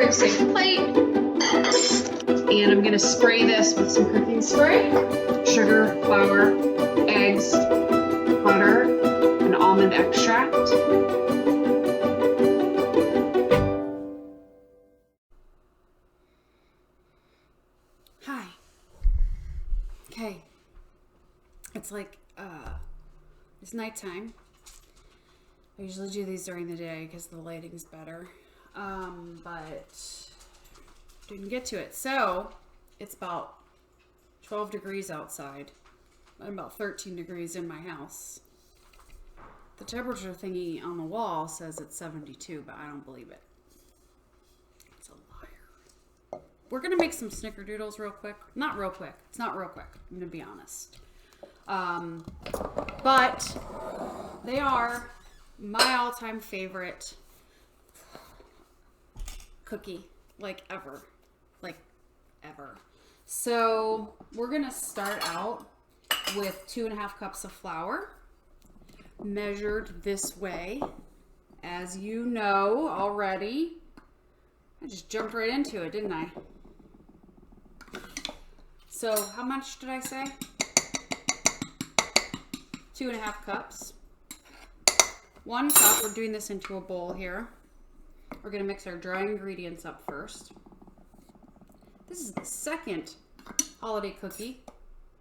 big safe plate. And I'm gonna spray this with some cooking spray, sugar, flour, eggs, butter, and almond extract. Hi. Okay. It's like, it's nighttime. I usually do these during the day because the lighting's better. But didn't get to it. So it's about 12 degrees outside and about 13 degrees in my house. The temperature thingy on the wall says it's 72, but I don't believe it. It's a liar. We're gonna make some Snickerdoodles real quick. Not real quick. It's not real quick. I'm gonna be honest. But they are my all-time favorite cookie, like ever. So we're gonna start out with 2.5 cups of flour, measured this way. As you know already, I just jumped right into it, didn't I? So how much did I say? 2.5 cups. 1 cup, we're doing this into a bowl here. We're gonna mix our dry ingredients up first. This is the second holiday cookie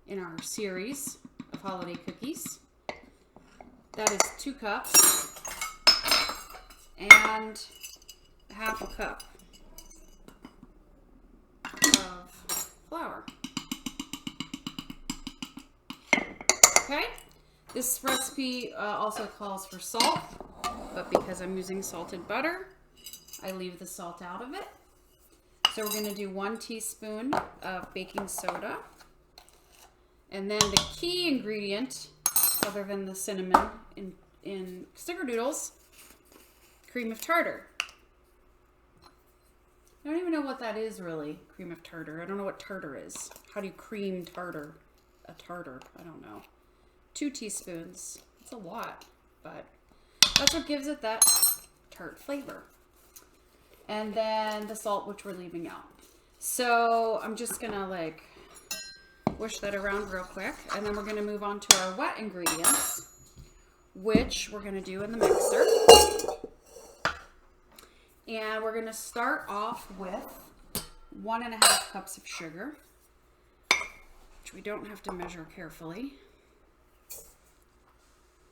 in our series of holiday cookies. That is 2 cups and 1/2 cup of flour. Okay, this recipe also calls for salt, but because I'm using salted butter, I leave the salt out of it. So we're going to do 1 teaspoon of baking soda. And then the key ingredient, other than the cinnamon in Snickerdoodles, cream of tartar. I don't even know what that is really, cream of tartar. I don't know what tartar is. How do you cream tartar? A tartar, I don't know. 2 teaspoons. It's a lot, but that's what gives it that tart flavor. And then the salt, which we're leaving out. So I'm just gonna like whoosh that around real quick. And then we're gonna move on to our wet ingredients, which we're gonna do in the mixer. And we're gonna start off with 1.5 cups of sugar, which we don't have to measure carefully.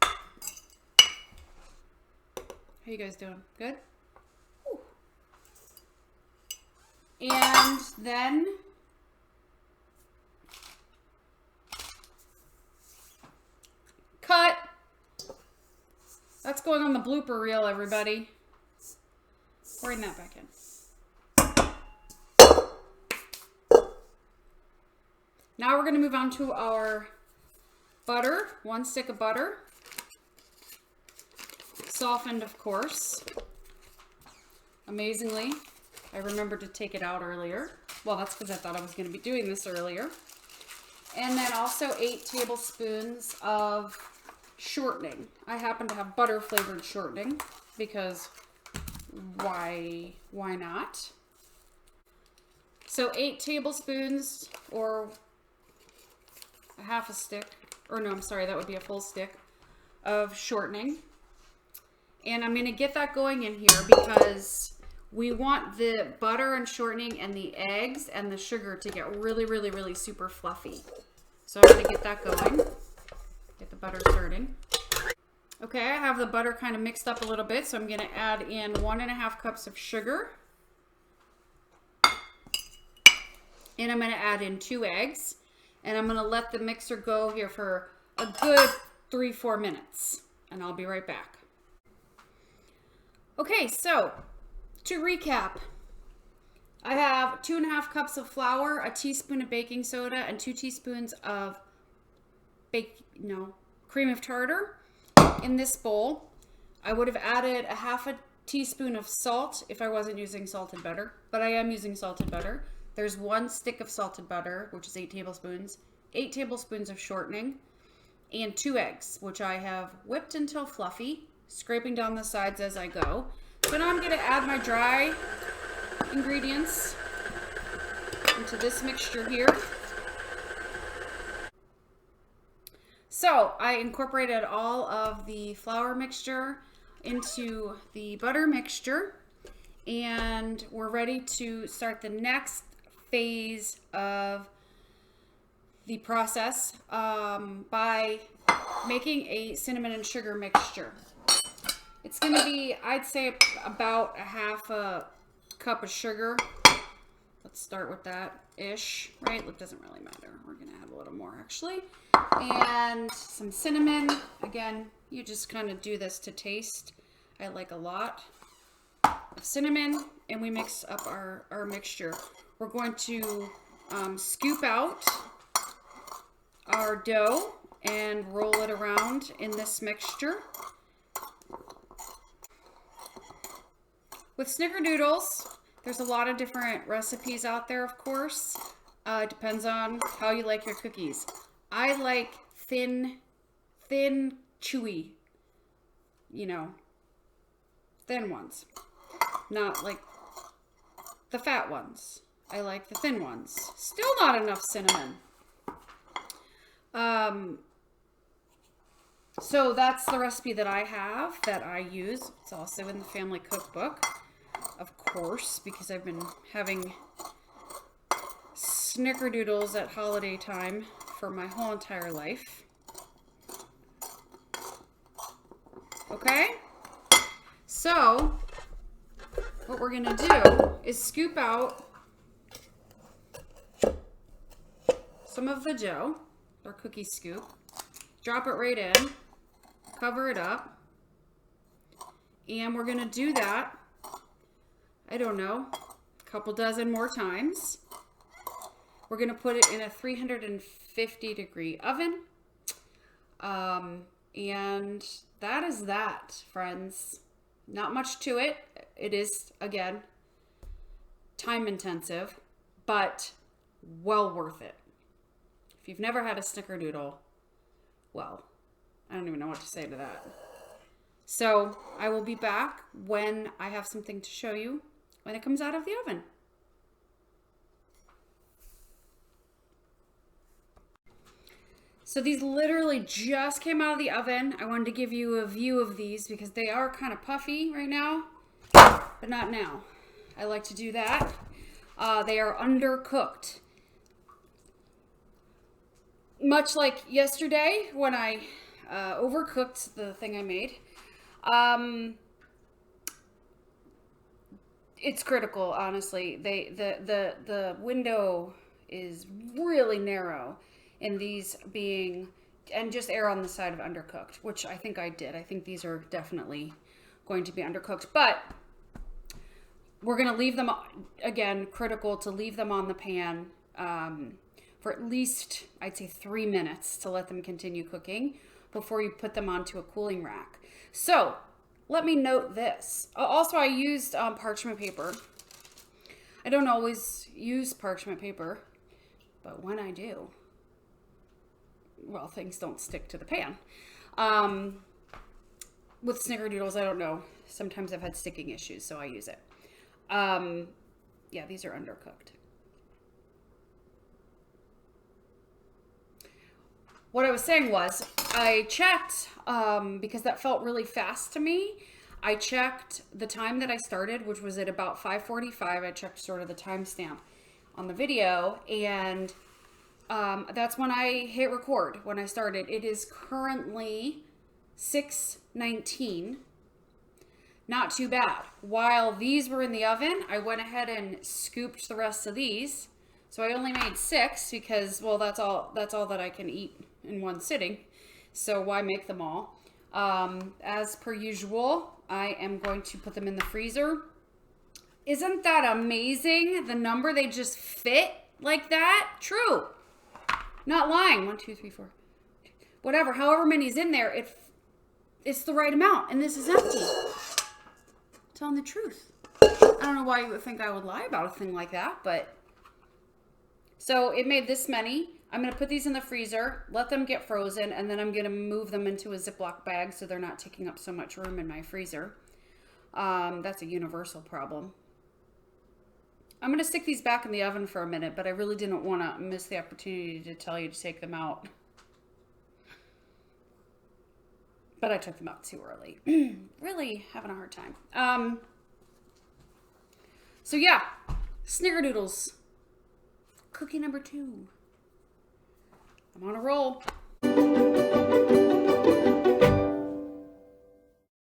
How you guys doing? Good? Whew. And then cut. That's going on the blooper reel, everybody. Pouring that back in. Now we're going to move on to our butter. 1 stick of butter. Softened, of course. Amazingly, I remembered to take it out earlier. Well, that's because I thought I was going to be doing this earlier. And then also 8 tablespoons of shortening. I happen to have butter flavored shortening because why not? So 8 tablespoons or a 1/2 stick, or no, I'm sorry, that would be a full stick of shortening. And I'm going to get that going in here because we want the butter and shortening and the eggs and the sugar to get really, really, really super fluffy. So I'm going to get that going. Get the butter starting. Okay, I have the butter kind of mixed up a little bit, so I'm going to add in 1.5 cups of sugar. And I'm going to add in 2 eggs. And I'm going to let the mixer go here for a good 3-4 minutes. And I'll be right back. Okay, so to recap, I have 2.5 cups of flour, a teaspoon of baking soda, and 2 teaspoons of cream of tartar in this bowl. I would have added a 1/2 teaspoon of salt if I wasn't using salted butter, but I am using salted butter. There's 1 stick of salted butter, which is 8 tablespoons, 8 tablespoons of shortening, and 2 eggs, which I have whipped until fluffy, scraping down the sides as I go. So now I'm going to add my dry ingredients into this mixture here. So I incorporated all of the flour mixture into the butter mixture, and we're ready to start the next phase of the process by making a cinnamon and sugar mixture. It's going to be, I'd say, about a half a cup of sugar. Let's start with that-ish, right? It doesn't really matter. We're going to add a little more, actually. And some cinnamon. Again, you just kind of do this to taste. I like a lot of cinnamon, and we mix up our mixture. We're going to scoop out our dough and roll it around in this mixture. With Snickerdoodles, there's a lot of different recipes out there, of course. It depends on how you like your cookies. I like thin, chewy, you know, thin ones. Not like the fat ones. I like the thin ones. Still not enough cinnamon. So that's the recipe that I have, that I use. It's also in the family cookbook, of course, because I've been having Snickerdoodles at holiday time for my whole entire life. Okay? So, what we're going to do is scoop out some of the dough, our cookie scoop, drop it right in, cover it up, and we're going to do that, I don't know, a couple dozen more times. We're going to put it in a 350-degree oven, and that is that, friends. Not much to it. It is, again, time intensive, but well worth it. If you've never had a Snickerdoodle, well, I don't even know what to say to that. So I will be back when I have something to show you when it comes out of the oven. So these literally just came out of the oven. I wanted to give you a view of these because they are kind of puffy right now, but not now. I like to do that. They are undercooked. Much like yesterday when I overcooked the thing I made. It's critical, honestly. The window is really narrow in these being, and just err on the side of undercooked, which I think I did. I think these are definitely going to be undercooked, but we're going to leave them, again, critical to leave them on the pan for at least, I'd say 3 minutes to let them continue cooking before you put them onto a cooling rack. So let me note this. Also, I used parchment paper. I don't always use parchment paper, but when I do, well, things don't stick to the pan. With Snickerdoodles, I don't know. Sometimes I've had sticking issues, so I use it. Yeah, these are undercooked. What I was saying was, I checked, because that felt really fast to me. I checked the time that I started, which was at about 5:45. I checked sort of the timestamp on the video, and that's when I hit record, when I started. It is currently 6:19. Not too bad. While these were in the oven, I went ahead and scooped the rest of these. So I only made 6 because, well, that's all that I can eat in one sitting. So why make them all? As per usual, I am going to put them in the freezer. Isn't that amazing? The number, they just fit like that. True. Not lying. 1, 2, 3, 4. Whatever, however many's in there, it's the right amount. And this is empty. Telling the truth. I don't know why you would think I would lie about a thing like that, but so it made this many. I'm going to put these in the freezer, let them get frozen, and then I'm going to move them into a Ziploc bag so they're not taking up so much room in my freezer. That's a universal problem. I'm going to stick these back in the oven for a minute, but I really didn't want to miss the opportunity to tell you to take them out. But I took them out too early. Really having a hard time. So yeah, Snickerdoodles. Cookie number 2. I'm on a roll.